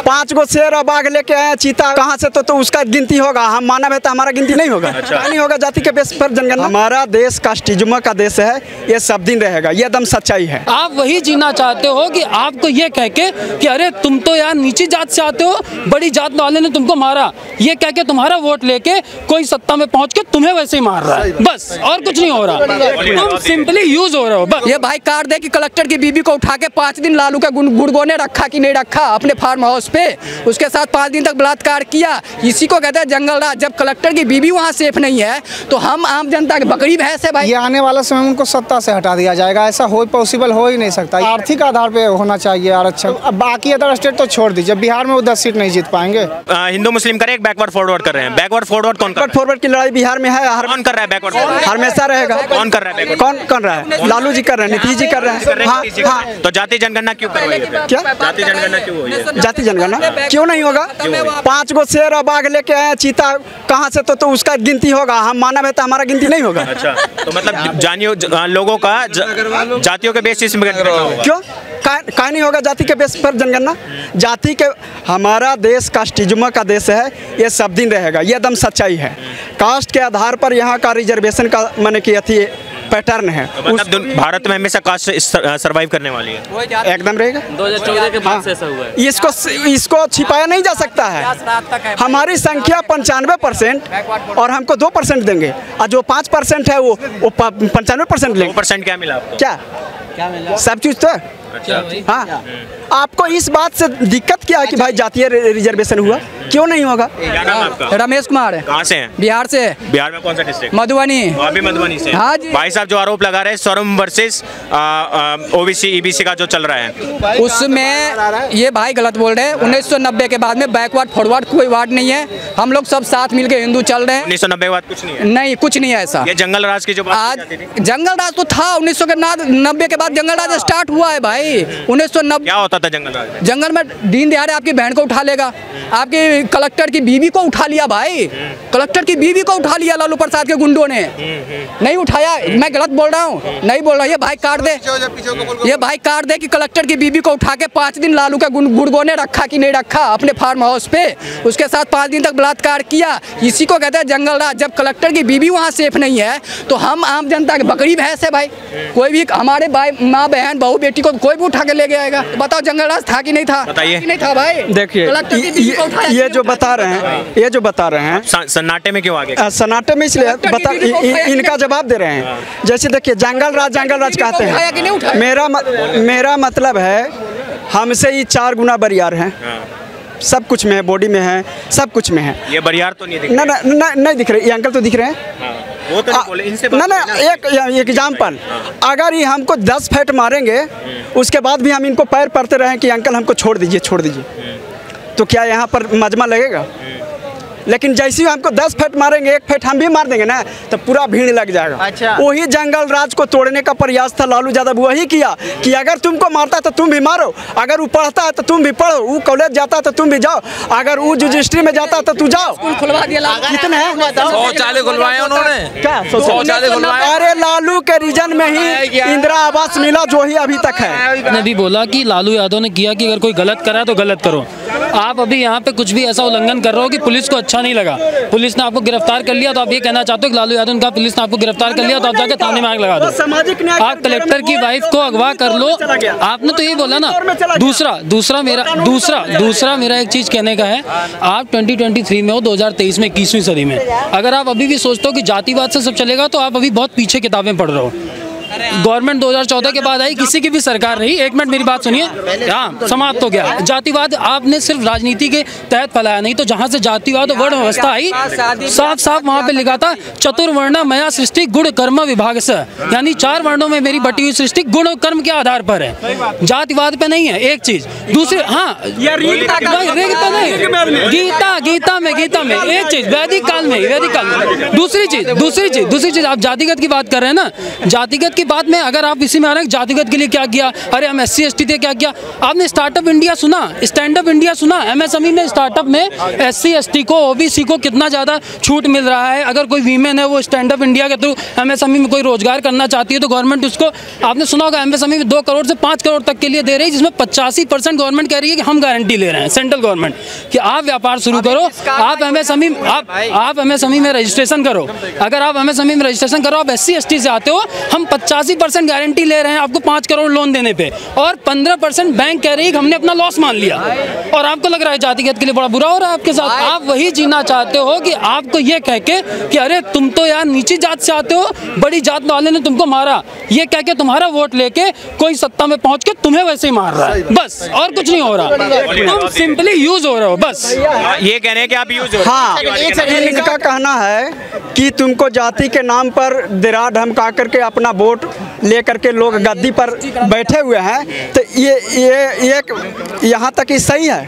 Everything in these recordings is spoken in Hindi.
5 गो शेर और बाघ लेके आए चीता कहाँ से, तो उसका गिनती होगा। हम मानव है तो हमारा गिनती नहीं होगा। नहीं होगा जाति के बेस पर जनगणना। हमारा देश कास्टिज्म का देश है, ये सब दिन रहेगा, ये एकदम सच्चाई है। आप वही जीना चाहते हो कि आपको ये कह के कि अरे तुम तो यार नीची जात से आते हो, बड़ी जात वाले ने तुमको मारा, ये कह के तुम्हारा वोट लेके कोई सत्ता में पहुंच के तुम्हें वैसे ही मार रहा है, बस और कुछ नहीं हो रहा। तुम सिंपली यूज हो रहे हो बस। ये भाई कार्ड दे कि कलेक्टर की बीबी को उठा के 5 दिन लालू का गुड़गो ने रखा कि नहीं रखा अपने फार्म हाउस पे, उसके साथ 5 दिन तक बलात्कार किया, इसी को कहते हैं जंगल राज। जब कलेक्टर की बीबी वहाँ सेफ नहीं है तो हम आम जनता के बकरी भैंस है भाई। ये आने वाला समय में उनको सत्ता से हटा दिया जाएगा, ऐसा पॉसिबल हो ही नहीं सकता। आर्थिक आधार पे होना चाहिए आरक्षण। अब बाकी अदर स्टेट तो छोड़ दीजिए, बिहार में वो 10 सीट नहीं जीत पाएंगे। हिंदू मुस्लिम करे बैकवर्ड फॉरवर्ड कर रहे हैं। बैकवर्ड फॉरवर्ड कौन कर रहा है? फॉरवर्ड की लड़ाई बिहार में है। कौन कर रहा है बैकवर्ड फॉरवर्ड? हमेशा रहेगा। कौन कर रहा है बैकवर्ड? कौन कर रहा है? लालू जी कर रहे हैं, नीतीश जी कर रहे हैं। हाँ। तो जाति जनगणना क्यों करवाई है? क्या जाति जनगणना क्यों हुई है? जाति जनगणना क्यों नहीं होगा? 5 गो शेर और बाघ लेके आए चीता कहाँ से, तो उसका गिनती होगा। हम मानव है तो हमारा गिनती नहीं होगा। अच्छा, तो मतलब जानियो लोगों का जातियों के बेसिस में क्यों का नहीं होगा? जाति के बेस पर जनगणना, जाति के, हमारा देश कास्टिज्म का देश है, ये सब दिन रहेगा, ये एकदम सच्चाई है। कास्ट के आधार पर यहाँ का रिजर्वेशन का माने कि अथी पैटर्न है। तो मतलब भारत में हमेशा कास्ट सर्वाइव करने वाली है, एकदम रहेगा। 2014 के बाद से ऐसा हुआ है। इसको छिपाया नहीं जा सकता है। हमारी संख्या 95% और हमको 2% देंगे, और जो 5% है वो 95% लेंगे। 2% क्या मिला आपको? क्या सब चीज तो हाँ। आपको इस बात से दिक्कत क्या है कि भाई जातीय रिजर्वेशन हुआ, क्यों नहीं होगा? क्या नाम है आपका? रमेश कुमार है। कहाँ से हैं? बिहार से। बिहार में कौन सा डिस्ट्रिक्ट? मधुबनी। आप भी मधुबनी से? हाँ जी। भाई साहब जो आरोप लगा रहे हैं स्वरम वर्सेस ओबीसी ईबीसी का जो चल रहा है, उसमें ये भाई गलत बोल रहे हैं। 1990 के बाद में बैकवर्ड फॉरवर्ड कोई वार्ड नहीं है, हम लोग सब साथ मिलके हिंदू चल रहे हैं। 1990 के बाद कुछ नहीं है? नहीं, कुछ नहीं है ऐसा। ये जंगल राज की जो बात आज जंगल राज तो था 1990 के बाद जंगल राज स्टार्ट हुआ है भाई। 1990 क्या होता था जंगल राज? जंगल में दिन दिहाड़े आपकी बहन को उठा लेगा, आपकी कलेक्टर की बीवी को उठा लिया भाई, कलेक्टर की बीवी को उठा लिया लालू प्रसाद के गुंडों ने। नहीं उठाया, मैं गलत बोल रहा हूँ? नहीं बोल रहा। ये भाई कार्ड दे, ये भाई कार्ड दे कि कलेक्टर की बीवी को उठा के 5 दिन लालू का गुड़गो ने रखा कि नहीं रखा अपने फार्म हाउस पे, उसके साथ 5 दिन तक बलात्कार किया, इसी को कहते हैं जंगल राज। जब कलेक्टर की बीवी वहाँ सेफ नहीं है तो हम आम जनता के बकरी भैंस है भाई। कोई भी हमारे भाई माँ बहन बहू बेटी को कोई भी उठा के ले गया आएगा। बताओ जंगल राज था कि नहीं था? बताइए। नहीं था भाई। देखिए ये जो बता रहे हैं सन्नाटे में क्यों आ गए? सन्नाटे में इसलिए बता, इनका जवाब दे रहे हैं। जैसे देखिए जंगल राज कहते हैं। मेरा मतलब है हमसे ही 4 गुना बरियार हैं, सब कुछ में है, बॉडी में है, सब कुछ में है। ये बरियार तो नहीं दिख रहे? नहीं दिख रहे। ये अंकल तो दिख रहे हैं। वो तो नहीं बोले इनसे। ना एक एग्जाम्पल, अगर ये हमको 10 फैट मारेंगे उसके बाद भी हम इनको पैर पड़ते रहें कि अंकल हमको छोड़ दीजिए, तो क्या यहाँ पर मजमा लगेगा? लेकिन जैसे ही हमको 10 फैट मारेंगे, 1 फैट हम भी मार देंगे ना, तो पूरा भीड़ लग जाएगा। अच्छा। वही जंगल राज को तोड़ने का प्रयास था लालू यादव, वही किया कि अगर तुमको मारता तो तुम भी मारो, अगर वो पढ़ता है तो तुम भी पढ़ो, वो कॉलेज जाता तो तुम भी जाओ, अगर वो रजिस्ट्री में जाता तो तू जाओ। खुलवा दिया कितने शौचालय खुलवाए उन्होंने? क्या शौचालय खुलवाए? अरे लालू के रीजन में ही इंदिरा आवास मिला जो ही अभी तक है। ने भी बोला कि लालू यादव ने किया कि अगर कोई गलत करा तो गलत करो। आप अभी यहाँ पे कुछ भी ऐसा उल्लंघन कर रहे हो कि पुलिस को अच्छा नहीं लगा, पुलिस ने आपको गिरफ्तार कर लिया, तो आप ये कहना चाहते हो कि लालू यादव का पुलिस ने आपको गिरफ्तार कर लिया तो आप जाकर थाने में आग लगा दो। आप कलेक्टर की वाइफ को अगवा कर लो, आपने तो यही बोला ना। दूसरा मेरा एक चीज कहने का है, आप 2023 में हो, 2023 में 21वीं सदी में अगर आप अभी भी सोचते हो कि जातिवाद से सब चलेगा तो आप अभी बहुत पीछे किताबें पढ़ रहे हो। गवर्नमेंट 2014 के बाद आई, किसी की भी सरकार रही। 1 मिनट मेरी बात सुनिए। हाँ, समाप्त हो गया जातिवाद। आपने सिर्फ राजनीति के तहत फैलाया, नहीं तो जहाँ से जातिवाद वर्ण व्यवस्था आई साफ साफ वहाँ पे लिखा था चतुर्वर्ण मया सृष्टि गुण कर्म विभाग से, यानी 4 वर्णों में मेरी बटी हुई सृष्टि गुण कर्म के आधार पर है, जातिवाद पे नहीं है। एक चीज। दूसरी, हाँ गीता में एक चीज, वैदिक काल में। दूसरी चीज आप जातिगत की बात कर रहे हैं ना, जातिगत की बात में अगर आप इसी में आ रहे हैं जातिगत के लिए क्या किया, अरे हम SC ST थे क्या किया। आपने स्टार्टअप इंडिया सुना, स्टैंड अप इंडिया सुना, MSME में स्टार्टअप में SC ST को OBC को कितना ज़्यादा छूट मिल रहा है। अगर कोई वीमेन है वो स्टैंड अप इंडिया के थ्रू MSME में कोई रोजगार करना चाहती है तो गवर्नमेंट उसको, आपने सुना होगा MSME में 2 करोड़ से 5 करोड़ तक के लिए दे रही है, जिसमें 85% गवर्नमेंट कह रही है कि हम गारंटी ले रहे हैं, सेंट्रल गवर्नमेंट, कि आप व्यापार शुरू करो, आप MSME में रजिस्ट्रेशन करो। अगर आप MSME में रजिस्ट्रेशन करो, आप SC ST से आते हो, हम 85% गारंटी ले रहे हैं आपको 5 करोड़ लोन देने पे, और 15% बैंक कह रही है कि हमने अपना लॉस मान लिया। और आपको लग रहा है जातिगत के लिए बड़ा बुरा हो रहा है आपके साथ। आप वही जीना चाहते हो कि आपको ये कह के कि अरे तुम तो यार नीची जात से आते हो, बड़ी जात वाले ने तुमको मारा, ये कह के तुम्हारा वोट लेके कोई सत्ता में पहुंच के तुम्हें वैसे ही मार रहा है, बस और कुछ नहीं हो रहा, तुम सिंपली यूज हो रहे हो बस। ये कह रहे हैं कि आप यूज हो रहे हाँ, इनका कहना है कि तुमको जाति के नाम पर डरा धमका करके अपना वोट लेकर के लोग गद्दी पर बैठे हुए हैं, तो ये यहाँ तक ही सही है।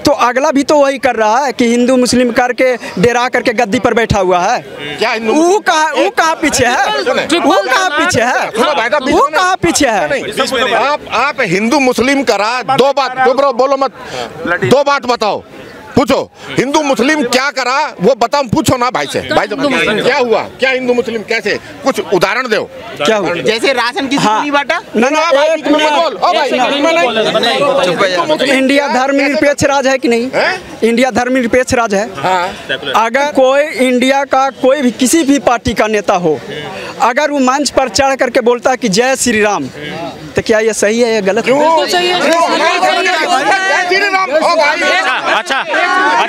तो अगला भी तो वही कर रहा है कि हिंदू मुस्लिम करके डरा करके गद्दी पर बैठा हुआ है। क्या वो कहाँ पीछे है, वो कहाँ पीछे है, वो कहाँ पीछे है। आप हिंदू मुस्लिम करा, दो बात बोलो मत, 2 बात बताओ, पूछो हिंदू मुस्लिम क्या करा वो बताओ, पूछो ना भाई से, भाई क्या हुआ, क्या हिंदू मुस्लिम कैसे, कुछ उदाहरण दो क्या हुआ। जैसे राशन किसी को नहीं बांटा, इंडिया धर्मनिरपेक्ष राज्य है कि नहीं, इंडिया धर्मनिरपेक्ष राज्य है। अगर कोई इंडिया का कोई भी किसी भी पार्टी का नेता हो, अगर वो मंच पर चढ़ करके बोलता है कि जय श्री राम, तो क्या ये सही है या गलत है? अच्छा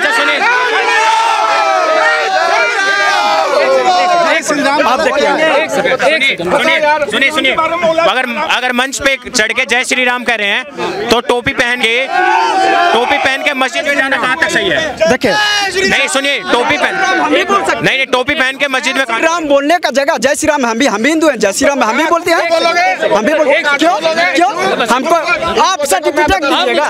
सुनिए, आप सुनिए, अगर मंच पे चढ़ के जय श्री राम कह रहे हैं तो टोपी पहन के मस्जिद में जाना कहाँ तक सही है? देखिए, नहीं सुनिए, टोपी पहन नहीं टोपी पहन के मस्जिद में राम बोलने का जगह जय श्री राम, हम भी हिंदू हैं, जय श्री राम हम भी बोलते हैं, हम भी बोलते हैं। क्यों हमको आप सर्टिफिकेट दीजिएगा।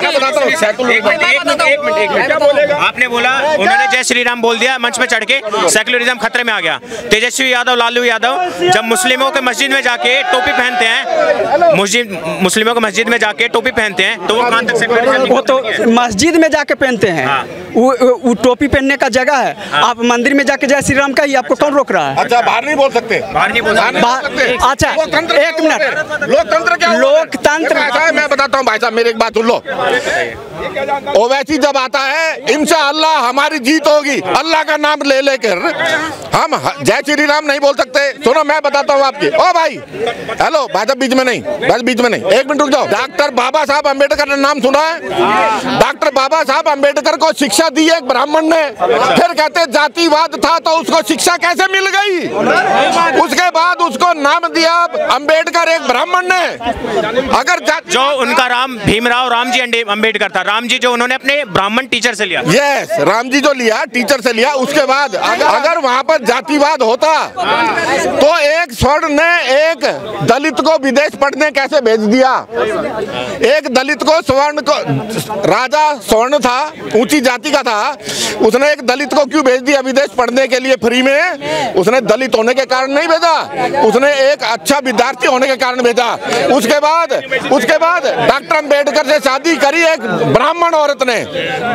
आपने बोला, उन्होंने जय श्री राम बोल दिया मंच पे चढ़ के, सेक्युलरिज्म खतरे में आ गया। तेजस्वी यादव, लालू यादव जब मुस्लिमों के मस्जिद में जाके टोपी पहनते हैं, मुस्लिमों के मस्जिद में जाके टोपी पहनते हैं, तो वो कहाँ तक सेक्युलरिज्म? वो तो मस्जिद में जाके पहनते हैं, वो टोपी पहनने का जगह है। आप मंदिर में जाके जय श्री राम का ही आपको कौन रोक रहा है? अच्छा, बाहर नहीं बोल सकते, बाहर नहीं बोल सकते। अच्छा, एक मिनट, लोकतंत्र क्या? लोकतंत्र मैं बताता हूँ भाई साहब, मेरी एक बात सुन लो। ओवैसी जब आता है, इंशाअल्लाह हमारी जीत होगी, अल्लाह का नाम ले लेकर हम जय श्री राम नहीं बोल सकते। सुनो मैं बताता हूँ आपकी, ओ भाई, हेलो भाई साहब, बीच में नहीं, बस बीच में नहीं, 1 मिनट रुक जाओ। डॉक्टर बाबा साहब अम्बेडकर ने नाम सुना है? डॉक्टर बाबा साहब अम्बेडकर को शिक्षा दी एक ब्राह्मण ने, फिर कहते जातिवाद था तो उसको शिक्षा कैसे मिल गई? उसके बाद उसको नाम दिया अम्बेडकर एक ब्राह्मण ने। अगर जो उनका राम भीमराव रामजी अम्बेडकर था, राम जी जो उन्होंने अपने ब्राह्मण टीचर से लिया, यस, राम जी जो लिया टीचर से लिया, उसके बाद अगर वहाँ पर जातिवाद होता तो एक स्वर्ण ने एक दलित को विदेश पढ़ने कैसे भेज दिया? एक दलित को स्वर्ण को, राजा स्वर्ण था, ऊंची जाति का था, उसने एक दलित को क्यों भेज दिया विदेश पढ़ने के लिए फ्री में? उसने दलित होने के कारण नहीं भेजा, उसने एक अच्छा विद्यार्थी होने के कारण भेजा। उसके बाद डॉक्टर अम्बेडकर से शादी करी एक ब्राह्मण औरत ने,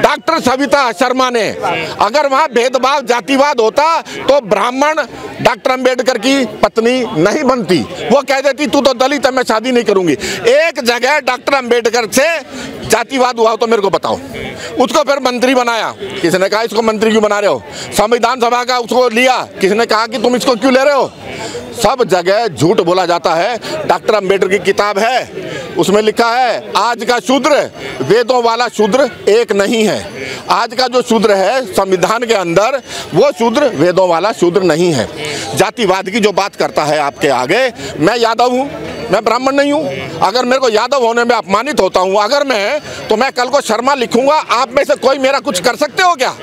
डॉक्टर सविता शर्मा ने। अगर वहाँ भेदभाव जातिवाद होता तो ब्राह्मण डॉक्टर अम्बेडकर की पत्नी नहीं बनती, वो कह देती तू तो दलित है, मैं शादी नहीं करूंगी। एक जगह डॉक्टर अम्बेडकर से जातिवाद हुआ तो मेरे को बताओ। उसको फिर मंत्री बनाया, किसने कहा इसको मंत्री क्यों बना रहे हो? संविधान सभा का उसको लिया, किसने कहा कि तुम इसको क्यों ले रहे हो? सब जगह झूठ बोला जाता है। डॉक्टर अम्बेडकर की किताब है, उसमें लिखा है आज का शूद्र वेदों वाला शूद्र एक नहीं है। आज का जो शूद्र है संविधान के अंदर, वो शूद्र वेदों वाला शूद्र नहीं है। जातिवाद की जो बात करता है आपके आगे, मैं यादव हूँ, मैं ब्राह्मण नहीं हूँ। अगर मेरे को यादव होने में अपमानित होता हूँ अगर मैं, तो मैं कल को शर्मा लिखूंगा, आप में से कोई मेरा कुछ कर सकते हो क्या?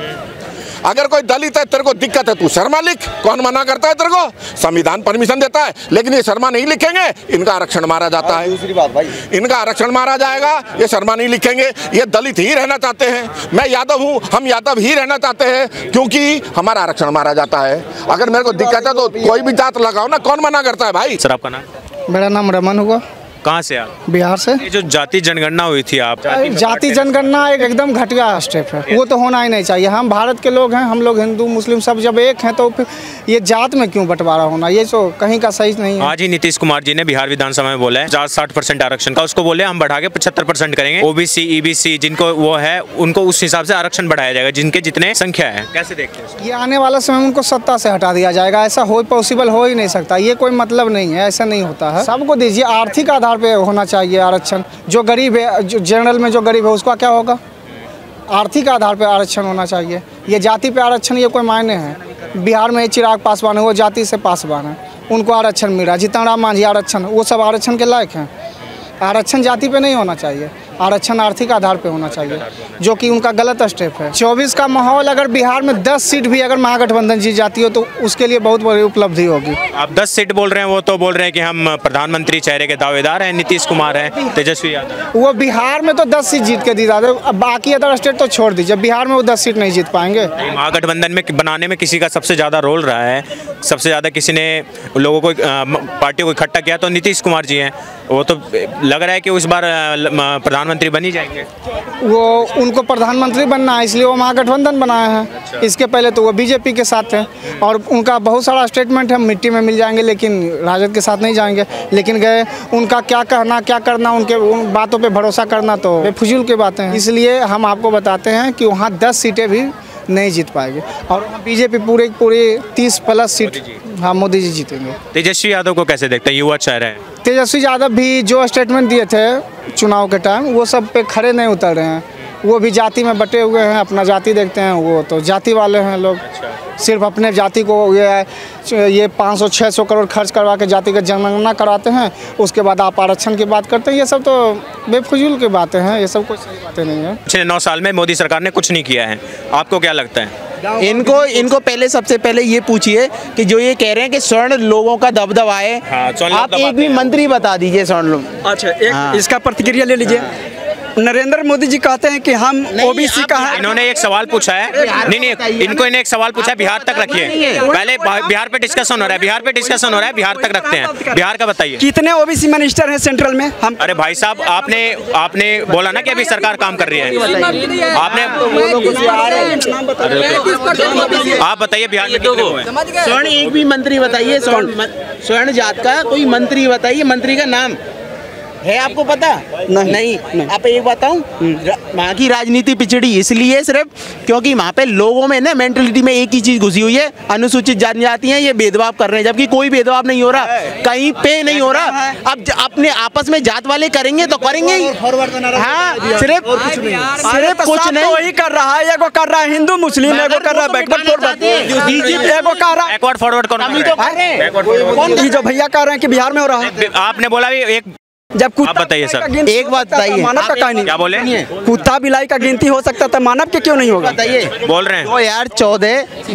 अगर कोई दलित है, तेरे को दिक्कत है, तू शर्मा लिख, कौन मना करता है तेरे को? संविधान परमिशन देता है, लेकिन ये शर्मा नहीं लिखेंगे, इनका आरक्षण मारा जाता है। दूसरी बात भाई, इनका आरक्षण मारा जाएगा, ये शर्मा नहीं लिखेंगे, ये दलित ही रहना चाहते हैं। मैं यादव हूँ, हम यादव ही रहना चाहते हैं, क्योंकि हमारा आरक्षण मारा जाता है। अगर मेरे को दिक्कत है तो कोई भी जात लगाओ ना, कौन मना करता है भाई? सर आपका नाम? मेरा नाम रमन हुआ। कहाँ से आप? बिहार से। ये जो जाति जनगणना हुई थी, आप जाति जनगणना एकदम घटिया स्टेप है, वो तो होना ही नहीं चाहिए। हम भारत के लोग हैं, हम लोग हिंदू मुस्लिम सब जब एक हैं तो फिर ये जात में क्यों बंटवारा होना, ये तो कहीं का सही नहीं है। आज ही नीतीश कुमार जी ने बिहार विधानसभा में बोला है 60% आरक्षण का, उसको बोले हम बढ़ा के 75% करेंगे। ओबीसी ईबीसी जिनको वो है उनको उस हिसाब से आरक्षण बढ़ाया जाएगा जिनके जितने संख्या है। कैसे देखते हैं? ये आने वाला समय उनको सत्ता से हटा दिया जाएगा, ऐसा पॉसिबल हो ही नहीं सकता। ये कोई मतलब नहीं है, ऐसा नहीं होता है। सबको दीजिए, आर्थिक आधार पे होना चाहिए आरक्षण। जो गरीब है, जो जनरल में जो गरीब है उसका क्या होगा? आर्थिक आधार पे आरक्षण होना चाहिए। ये जाति पे आरक्षण ये कोई मायने है? बिहार में चिराग पासवान है, वो जाति से पासवान है, उनको आरक्षण मिल रहा है। जीतन राम मांझी आरक्षण, वो सब आरक्षण के लायक हैं। आरक्षण जाति पे नहीं होना चाहिए, आरक्षण आर्थिक आधार पे होना चाहिए, जो कि उनका गलत स्टेप है। 24 का माहौल अगर बिहार में 10 सीट भी अगर महागठबंधन जीत जाती हो तो उसके लिए बहुत बड़ी उपलब्धि होगी। आप 10 सीट बोल रहे हैं, वो तो बोल रहे हैं कि हम प्रधानमंत्री चेहरे के दावेदार हैं, नीतीश कुमार हैं, तेजस्वी यादव। वो बिहार में तो 10 सीट जीत के दिला दे, बाकी अदर स्टेट तो छोड़ दीजिए, बिहार में वो 10 सीट नहीं जीत पाएंगे। महागठबंधन में बनाने में किसी का सबसे ज़्यादा रोल रहा है, सबसे ज़्यादा किसी ने लोगों को पार्टी को इकट्ठा किया तो नीतीश कुमार जी हैं। वो तो लग रहा है कि इस बार प्रधानमंत्री बन ही जाएंगे। वो उनको प्रधानमंत्री बनना है इसलिए वो महागठबंधन बनाए हैं। इसके पहले तो वो बीजेपी के साथ थे और उनका बहुत सारा स्टेटमेंट है मिट्टी में मिल जाएंगे, लेकिन राजद के साथ नहीं जाएंगे। लेकिन गए, उनका क्या कहना क्या करना, उनके उन बातों पे भरोसा करना तो बेफिजूल की बातें हैं। इसलिए हम आपको बताते हैं कि वहाँ 10 सीटें भी नहीं जीत पाएंगे और बीजेपी पूरे 30+ सीट हाँ मोदी जी जीतेंगे। तेजस्वी यादव को कैसे देखते हैं? युवा चेहरा है। तेजस्वी यादव भी जो स्टेटमेंट दिए थे चुनाव के टाइम वो सब पे खड़े नहीं उतर रहे हैं। वो भी जाति में बटे हुए हैं, अपना जाति देखते हैं, वो तो जाति वाले हैं लोग। सिर्फ अपने जाति को ये 500-600 करोड़ खर्च करवा के जाति का जनगणना कराते हैं, उसके बाद आप आरक्षण की बात करते हैं। ये सब तो बेफिजूल की बातें हैं, ये सब कोई सही बातें नहीं है। पिछले 9 साल में मोदी सरकार ने कुछ नहीं किया है, आपको क्या लगता है? इनको पहले सबसे पहले ये पूछिए कि जो ये कह रहे हैं कि स्वर्ण लोगों का दबदबा है, आप एक भी मंत्री बता दीजिए स्वर्ण लोग। अच्छा, इसका प्रतिक्रिया ले लीजिए। नरेंद्र मोदी जी कहते हैं कि हम ओबीसी का है। इन्होंने एक सवाल पूछा है, नहीं इन्होंने एक सवाल पूछा है, बिहार तक रखिए। पहले बिहार पे डिस्कशन हो रहा है, बिहार तक रखते हैं। बिहार का बताइए, कितने ओबीसी मिनिस्टर हैं सेंट्रल में? हम अरे भाई साहब, आपने बोला ना कि अभी सरकार काम कर रही है, आपने आप बताइए बिहार में कितने हुए? स्वर्ण एक भी मंत्री बताइए, स्वर्ण जात का कोई मंत्री बताइए, मंत्री का नाम है आपको पता? नहीं। आप एक बताऊं, वहाँ की राजनीति पिछड़ी इसलिए सिर्फ क्योंकि वहाँ पे लोगों में ना मेंटलिटी में एक ही चीज घुसी हुई है, अनुसूचित जनजाति हैं, ये भेदभाव कर रहे हैं, जबकि कोई भेदभाव नहीं हो रहा, कहीं पे नहीं हो रहा। अब अपने आपस में जात वाले करेंगे तो करेंगे ही। हाँ, सिर्फ कुछ नहीं वही कर रहा है, एगो कर रहा है हिंदू मुस्लिम, एगो कर रहा है बैकवर्ड फॉरवर्ड कौन? ये जो भैया कह रहे हैं कि बिहार में हो रहा है। आपने बोला एक, जब कुत्ता बताइए सर, एक बात बताइए, मानव का कहानी क्या बोले? कुत्ता बिलाई का गिनती हो सकता था, मानव के क्यों नहीं होगा? बताइए, बोल रहे हैं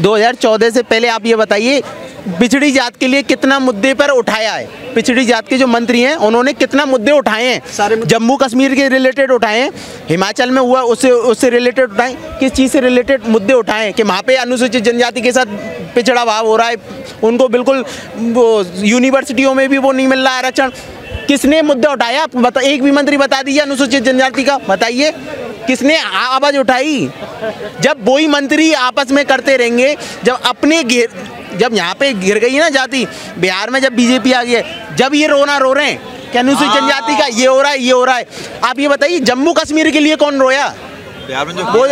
2014 से पहले आप ये बताइए पिछड़ी जात के लिए कितना मुद्दे पर उठाया है? पिछड़ी जात के जो मंत्री हैं उन्होंने कितना मुद्दे उठाए हैं? जम्मू कश्मीर के रिलेटेड उठाए हैं, हिमाचल में हुआ उससे रिलेटेड उठाए, किस चीज़ से रिलेटेड मुद्दे उठाए कि वहाँ पे अनुसूचित जनजाति के साथ पिछड़ा भाव हो रहा है, उनको बिल्कुल यूनिवर्सिटियों में भी वो नहीं मिल रहा आरक्षण। किसने मुद्दा उठाया? आप एक भी मंत्री बता दीजिए अनुसूचित जनजाति का, बताइए किसने आवाज उठाई? जब वही मंत्री आपस में करते रहेंगे, जब यहाँ पे गिर गई ना जाति, बिहार में जब बीजेपी आ गई है, जब ये रो रहे हैं कि अनुसूचित जनजाति का ये हो रहा है, आप ये बताइए जम्मू कश्मीर के लिए कौन रोया? वो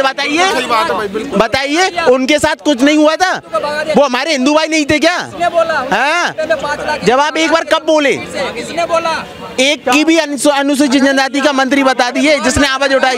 बताइए, उनके साथ कुछ नहीं हुआ था? वो हमारे हिंदू भाई नहीं थे क्या? हाँ, जब आप एक बार कब बोले? एक की भी अनुसूचित जनजाति का मंत्री बता दिए जिसने आवाज उठाई?